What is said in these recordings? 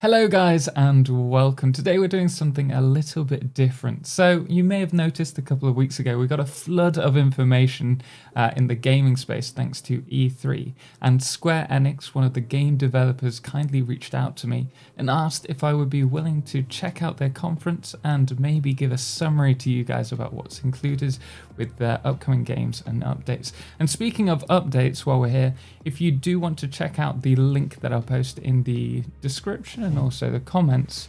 Hello guys and welcome. Today we're doing something a little bit different. So you may have noticed a couple of weeks ago we got a flood of information in the gaming space thanks to E3, and Square Enix, one of the game developers, kindly reached out to me and asked if I would be willing to check out their conference and maybe give a summary to you guys about what's included with their upcoming games and updates. And speaking of updates, while we're here, if you do want to check out the link that I'll post in the description and also the comments,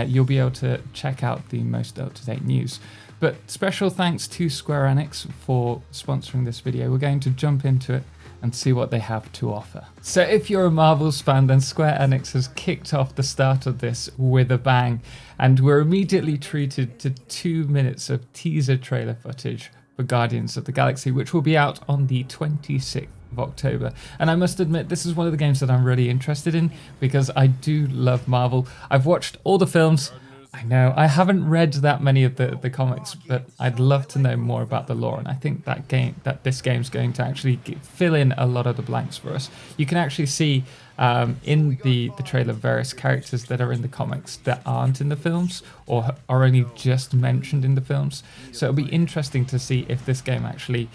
you'll be able to check out the most up-to-date news. But special thanks to Square Enix for sponsoring this video. We're going to jump into it and see what they have to offer. So if you're a Marvel's fan, then Square Enix has kicked off the start of this with a bang, and we're immediately treated to 2 minutes of teaser trailer footage for Guardians of the Galaxy, which will be out on the 26th of October. And I must admit, this is one of the games that I'm really interested in because I do love Marvel. I've watched all the films. I know I haven't read that many of the comics, but I'd love to know more about the lore, and I think that this game's going to actually fill in a lot of the blanks for us. You can actually see in the trailer various characters that are in the comics that aren't in the films or are only just mentioned in the films. So it'll be interesting to see if this game actually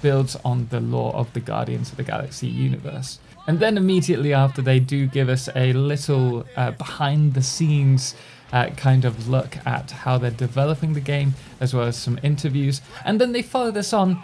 builds on the lore of the Guardians of the Galaxy universe. And then immediately after, they do give us a little behind the scenes kind of look at how they're developing the game, as well as some interviews. And then they follow this on,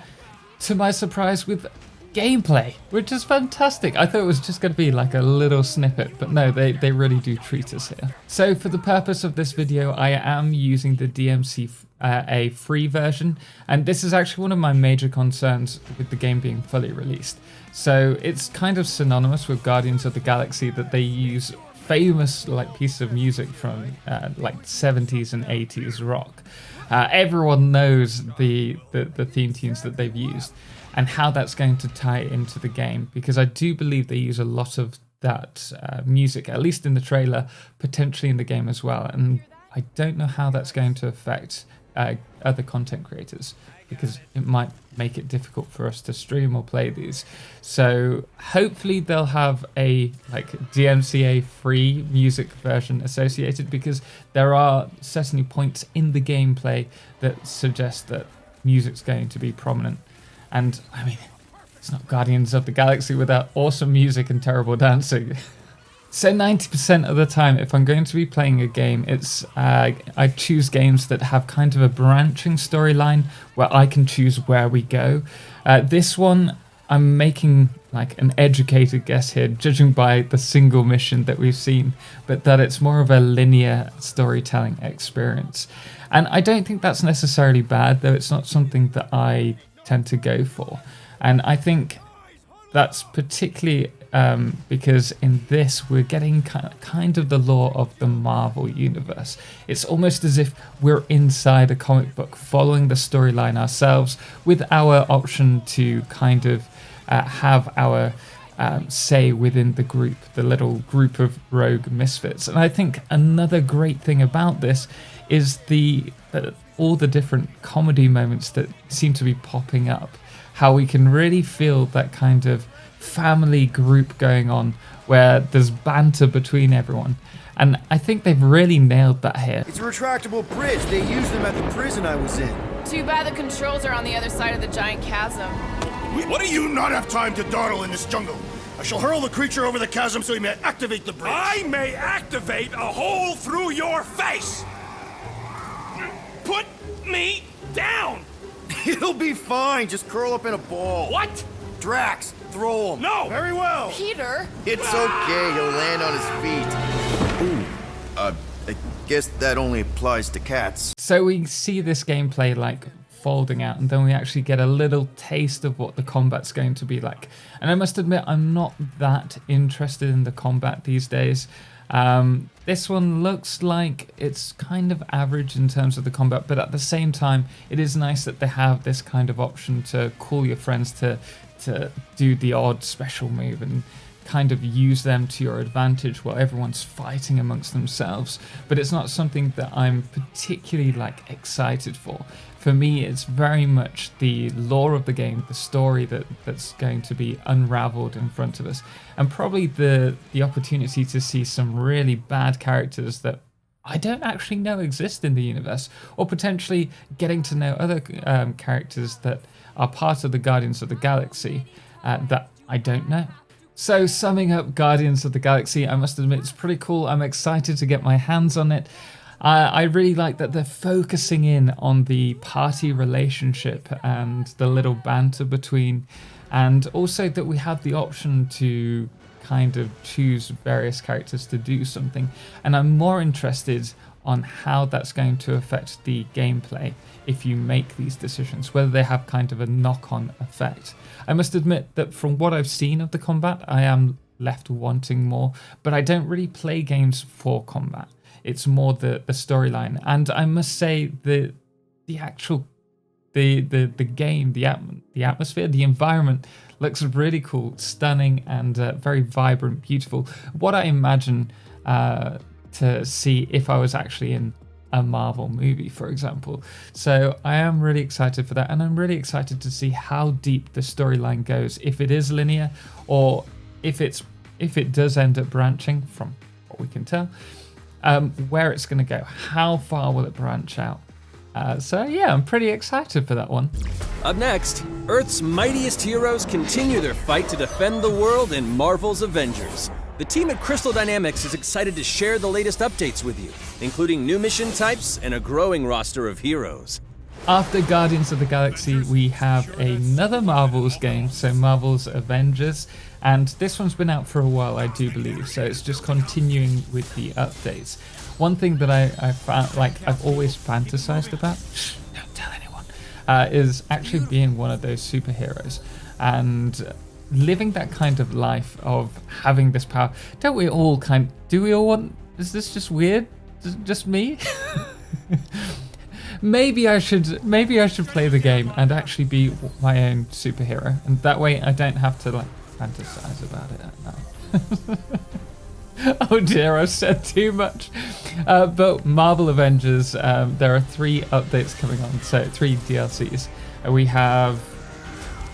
to my surprise, with gameplay, which is fantastic. I thought it was just going to be like a little snippet, but no, they really do treat us here. So for the purpose of this video, I am using the DMC a free version, and this is actually one of my major concerns with the game being fully released. So it's kind of synonymous with Guardians of the Galaxy that they use famous pieces of music from 70s and 80s rock. Everyone knows the theme tunes that they've used and how that's going to tie into the game, because I do believe they use a lot of that music, at least in the trailer, potentially in the game as well. And I don't know how that's going to affect other content creators, because it might make it difficult for us to stream or play these. So hopefully they'll have a DMCA free music version associated, because there are certainly points in the gameplay that suggest that music's going to be prominent. And I mean, it's not Guardians of the Galaxy without awesome music and terrible dancing. So 90% of the time, if I'm going to be playing a game, I choose games that have kind of a branching storyline where I can choose where we go. This one, I'm making an educated guess here, judging by the single mission that we've seen, but that it's more of a linear storytelling experience. And I don't think that's necessarily bad, though it's not something that I tend to go for. And I think that's particularly because in this we're getting kind of the lore of the Marvel universe. It's almost as if we're inside a comic book following the storyline ourselves, with our option to kind of have our say within the group, the little group of rogue misfits. And I think another great thing about this is all the different comedy moments that seem to be popping up, how we can really feel that kind of family group going on where there's banter between everyone. And I think they've really nailed that here. It's a retractable bridge. They used them at the prison I was in. Too bad the controls are on the other side of the giant chasm. What do you not have time to dawdle in this jungle? I shall hurl the creature over the chasm so he may activate the bridge. I may activate a hole through your face! Put me down! It'll be fine. Just curl up in a ball. What? Drax, throw him. No! Very well. Peter? It's okay. He'll land on his feet. Ooh. I guess that only applies to cats. So we see this gameplay folding out, and then we actually get a little taste of what the combat's going to be like. And I must admit, I'm not that interested in the combat these days. This one looks like it's kind of average in terms of the combat, but at the same time, it is nice that they have this kind of option to call your friends to do the odd special move and kind of use them to your advantage while everyone's fighting amongst themselves, but it's not something that I'm particularly like excited for. For me, it's very much the lore of the game, the story that's going to be unraveled in front of us, and probably the opportunity to see some really bad characters that I don't actually know exist in the universe, or potentially getting to know other characters that are part of the Guardians of the Galaxy that I don't know. So summing up Guardians of the Galaxy, I must admit it's pretty cool. I'm excited to get my hands on it. I really like that they're focusing in on the party relationship and the little banter between, and also that we have the option to kind of choose various characters to do something. And I'm more interested on how that's going to affect the gameplay if you make these decisions, whether they have kind of a knock-on effect. I must admit that from what I've seen of the combat, I am left wanting more, but I don't really play games for combat. It's more the storyline. And I must say the actual the game, the atmosphere, the environment looks really cool, stunning, and very vibrant, beautiful. What I imagine to see if I was actually in a Marvel movie, for example. So I am really excited for that, and I'm really excited to see how deep the storyline goes, if it is linear, or if it does end up branching, from what we can tell, where it's going to go, how far will it branch out. So yeah, I'm pretty excited for that one. Up next, Earth's mightiest heroes continue their fight to defend the world in Marvel's Avengers. The team at Crystal Dynamics is excited to share the latest updates with you, including new mission types and a growing roster of heroes. After Guardians of the Galaxy, we have another Marvel's game, so Marvel's Avengers, and this one's been out for a while, I do believe, so it's just continuing with the updates. One thing that I found, like I've always fantasized about, don't tell anyone, is actually being one of those superheroes and living that kind of life of having this power. Don't we all do we all want, is this just weird? Just me? Maybe I should play the game and actually be my own superhero, and that way I don't have to like fantasize about it now. Oh dear, I've said too much. But Marvel Avengers, there are 3 updates coming on, so 3 DLCs. We have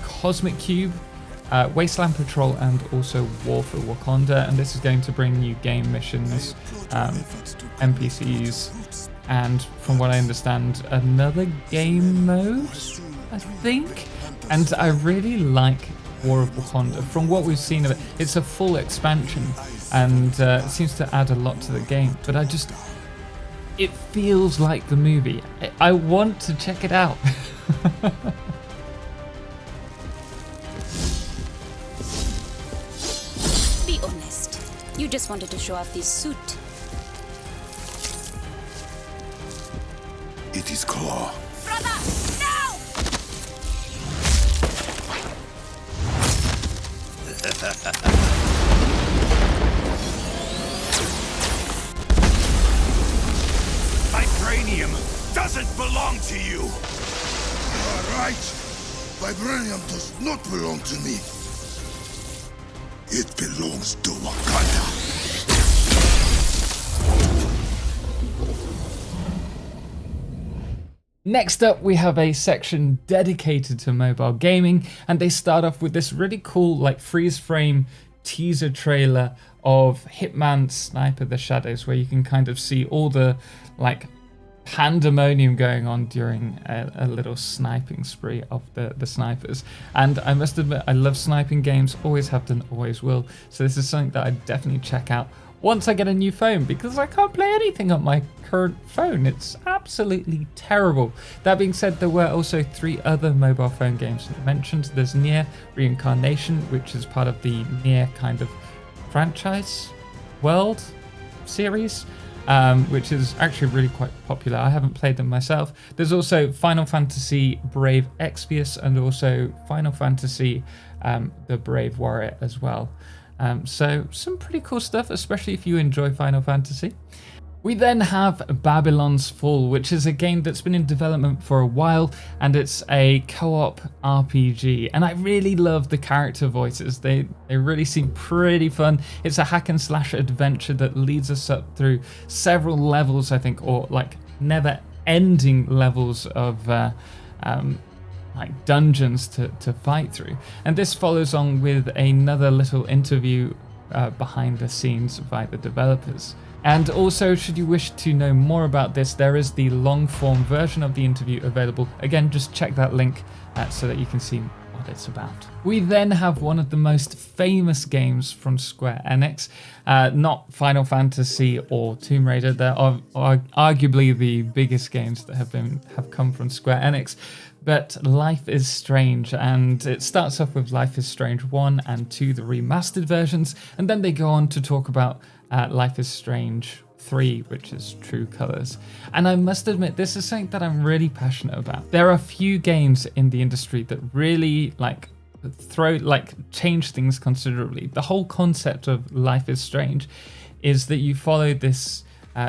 Cosmic Cube, Wasteland Patrol, and also War for Wakanda, and this is going to bring new game missions, NPCs, and from what I understand, another game mode, I think. And I really like War of Wakanda. From what we've seen of it, it's a full expansion, and it seems to add a lot to the game, but it feels like the movie. I want to check it out. Be honest. You just wanted to show off this suit. It is Claw. Brother, no! Vibranium doesn't belong to you! You are right. Vibranium does not belong to me. It belongs to Wakanda. Next up, we have a section dedicated to mobile gaming, and they start off with this really cool like freeze frame teaser trailer of Hitman Sniper the Shadows, where you can kind of see all the like pandemonium going on during a little sniping spree of the snipers. And I must admit, I love sniping games, always have done, always will, so this is something that I definitely check out once I get a new phone, because I can't play anything on my current phone. It's absolutely terrible. That being said, there were also 3 other mobile phone games mentioned. There's Nier Reincarnation, which is part of the Nier kind of franchise world series, which is actually really quite popular. I haven't played them myself. There's also Final Fantasy Brave Exvius, and also Final Fantasy The Brave Warrior as well. So some pretty cool stuff, especially if you enjoy Final Fantasy. We then have Babylon's Fall, which is a game that's been in development for a while, and it's a co-op RPG. And I really love the character voices. They really seem pretty fun. It's a hack and slash adventure that leads us up through several levels, I think, or like never-ending levels of like dungeons to fight through. And this follows on with another little interview behind the scenes by the developers. And also, should you wish to know more about this, there is the long-form version of the interview available. Again, just check that link so that you can see what it's about. We then have one of the most famous games from Square Enix, not Final Fantasy or Tomb Raider. They're arguably the biggest games that have come from Square Enix. But Life is Strange, and it starts off with Life is Strange 1 and 2, the remastered versions, and then they go on to talk about Life is Strange 3, which is True Colors. And I must admit, this is something that I'm really passionate about. There are few games in the industry that really change things considerably. The whole concept of Life is Strange is that you follow this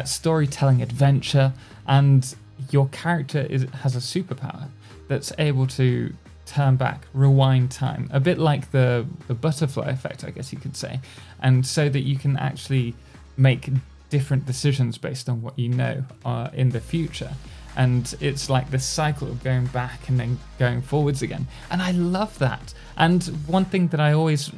storytelling adventure, and your character has a superpower that's able to turn back, rewind time, a bit like the butterfly effect, I guess you could say, and so that you can actually make different decisions based on what you know in the future. And it's like this cycle of going back and then going forwards again. And I love that. And one thing that I always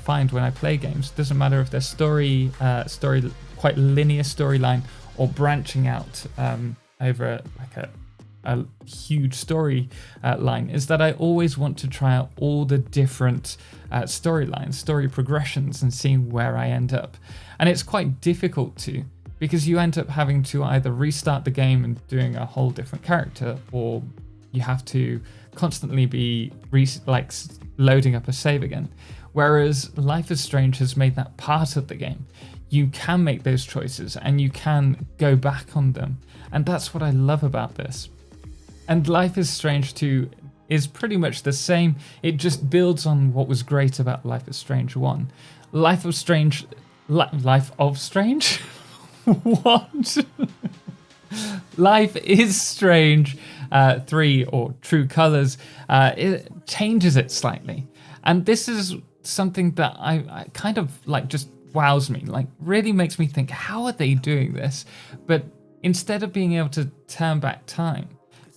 find when I play games, doesn't matter if they're story quite linear storyline or branching out over a huge story line, is that I always want to try out all the different storylines, story progressions, and seeing where I end up. And it's quite difficult to, because you end up having to either restart the game and doing a whole different character, or you have to constantly be loading up a save again. Whereas Life is Strange has made that part of the game. You can make those choices and you can go back on them. And that's what I love about this. And Life is Strange 2 is pretty much the same. It just builds on what was great about Life is Strange 1. Life of Strange? What? Life is Strange 3, or True Colors, it changes it slightly. And this is something that I kind of just wows me, really makes me think, how are they doing this? But instead of being able to turn back time,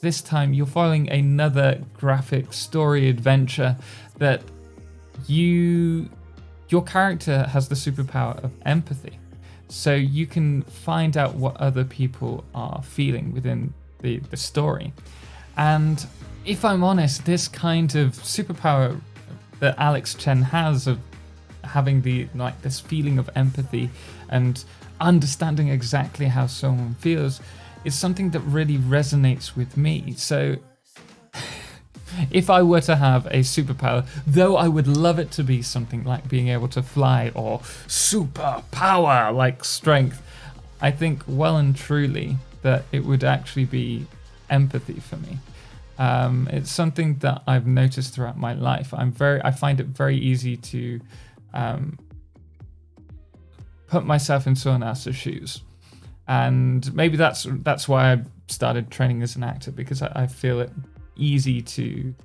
this time you're following another graphic story adventure that your character has the superpower of empathy. So you can find out what other people are feeling within the story. And if I'm honest, this kind of superpower that Alex Chen has of having this feeling of empathy and understanding exactly how someone feels is something that really resonates with me. So if I were to have a superpower, though I would love it to be something like being able to fly or superpower like strength, I think well and truly that it would actually be empathy for me. It's something that I've noticed throughout my life. I find it very easy to put myself in someone else's shoes. And maybe that's why I started training as an actor, because I feel it easy to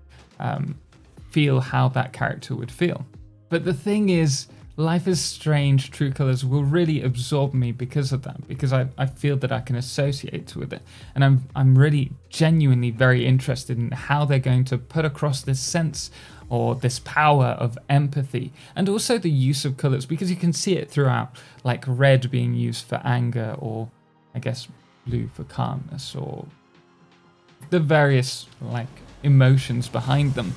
feel how that character would feel. But the thing is, Life is Strange True Colors will really absorb me because of that, because I feel that I can associate with it. And I'm really genuinely very interested in how they're going to put across this sense or this power of empathy, and also the use of colors, because you can see it throughout, like red being used for anger, or I guess blue for calmness, or the various emotions behind them.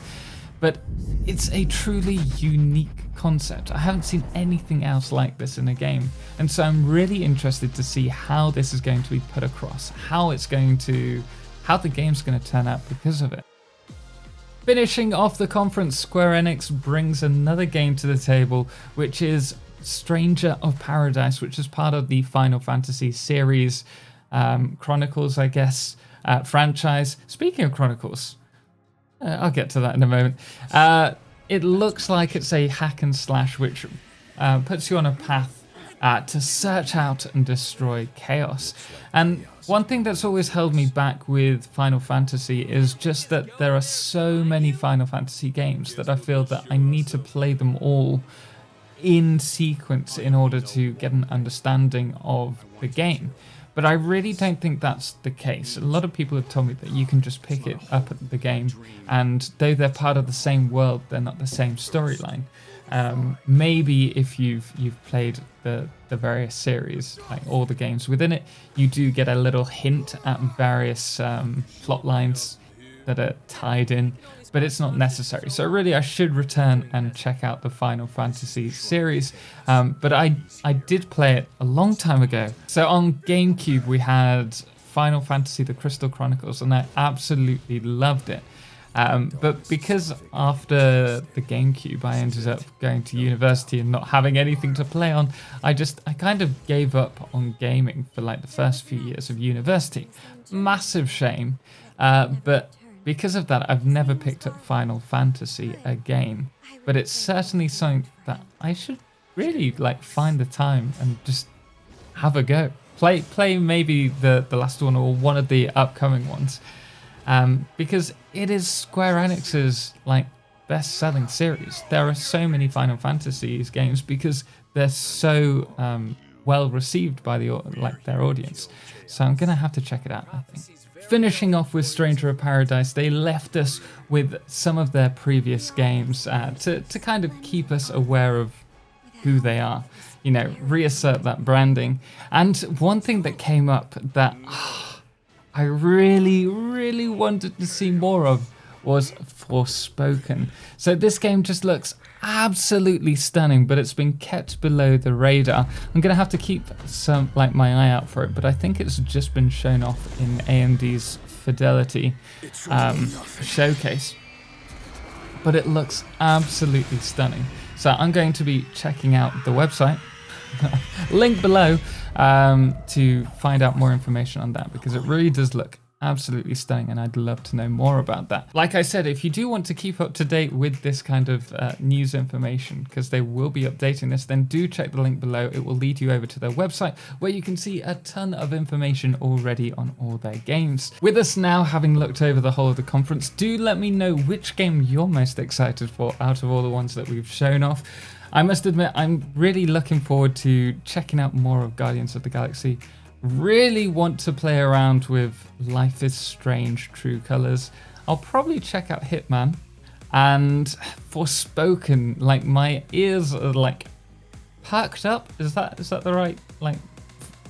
But it's a truly unique concept. I haven't seen anything else like this in a game. And so I'm really interested to see how this is going to be put across, how the game's going to turn out because of it. Finishing off the conference, Square Enix brings another game to the table, which is Stranger of Paradise, which is part of the Final Fantasy series, Chronicles, I guess, franchise. Speaking of Chronicles, I'll get to that in a moment. It looks like it's a hack and slash, which puts you on a path to search out and destroy chaos. And one thing that's always held me back with Final Fantasy is just that there are so many Final Fantasy games that I feel that I need to play them all in sequence in order to get an understanding of the game. But I really don't think that's the case. A lot of people have told me that you can just pick it up at the game, and though they're part of the same world, they're not the same storyline. Maybe if you've played the various series, like all the games within it, you do get a little hint at various plot lines that are tied in, but it's not necessary. So really I should return and check out the Final Fantasy series, but I did play it a long time ago. So on GameCube we had Final Fantasy The Crystal Chronicles, and I absolutely loved it. But because after the GameCube I ended up going to university and not having anything to play on, I kind of gave up on gaming for like the first few years of university. Massive shame, but because of that I've never picked up Final Fantasy again. But it's certainly something that I should really like find the time and just have a go. Play maybe the last one or one of the upcoming ones. Because it is Square Enix's like best-selling series. There are so many Final Fantasy games because they're so well received by their audience. So I'm gonna have to check it out, I think. Finishing off with Stranger of Paradise, they left us with some of their previous games to kind of keep us aware of who they are, you know, reassert that branding. And one thing that came up that I really, really wanted to see more of was Forspoken. So this game just looks absolutely stunning, but it's been kept below the radar. I'm gonna have to keep my eye out for it, but I think it's just been shown off in AMD's Fidelity showcase. But it looks absolutely stunning. So I'm going to be checking out the website, link below, to find out more information on that, because it really does look absolutely stunning and I'd love to know more about that. Like I said, if you do want to keep up to date with this kind of news information, because they will be updating this, then do check the link below. It will lead you over to their website where you can see a ton of information already on all their games. With us now having looked over the whole of the conference, do let me know which game you're most excited for out of all the ones that we've shown off. I must admit, I'm really looking forward to checking out more of Guardians of the Galaxy. Really want to play around with Life is Strange True Colors. I'll probably check out Hitman and Forspoken. Like, my ears are like perked up. Is that the right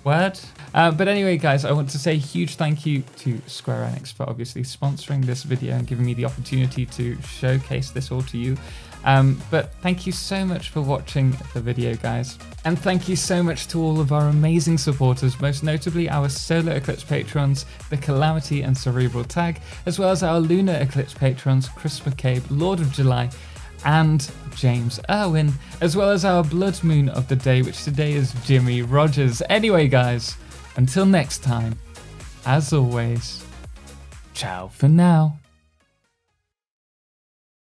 word? But anyway, guys, I want to say a huge thank you to Square Enix for obviously sponsoring this video and giving me the opportunity to showcase this all to you. But thank you so much for watching the video, guys. And thank you so much to all of our amazing supporters, most notably our Solar Eclipse patrons, The Calamity and Cerebral Tag, as well as our Lunar Eclipse patrons, Chris McCabe, Lord of July, and James Irwin, as well as our Blood Moon of the day, which today is Jimmy Rogers. Anyway, guys, until next time, as always, ciao for now.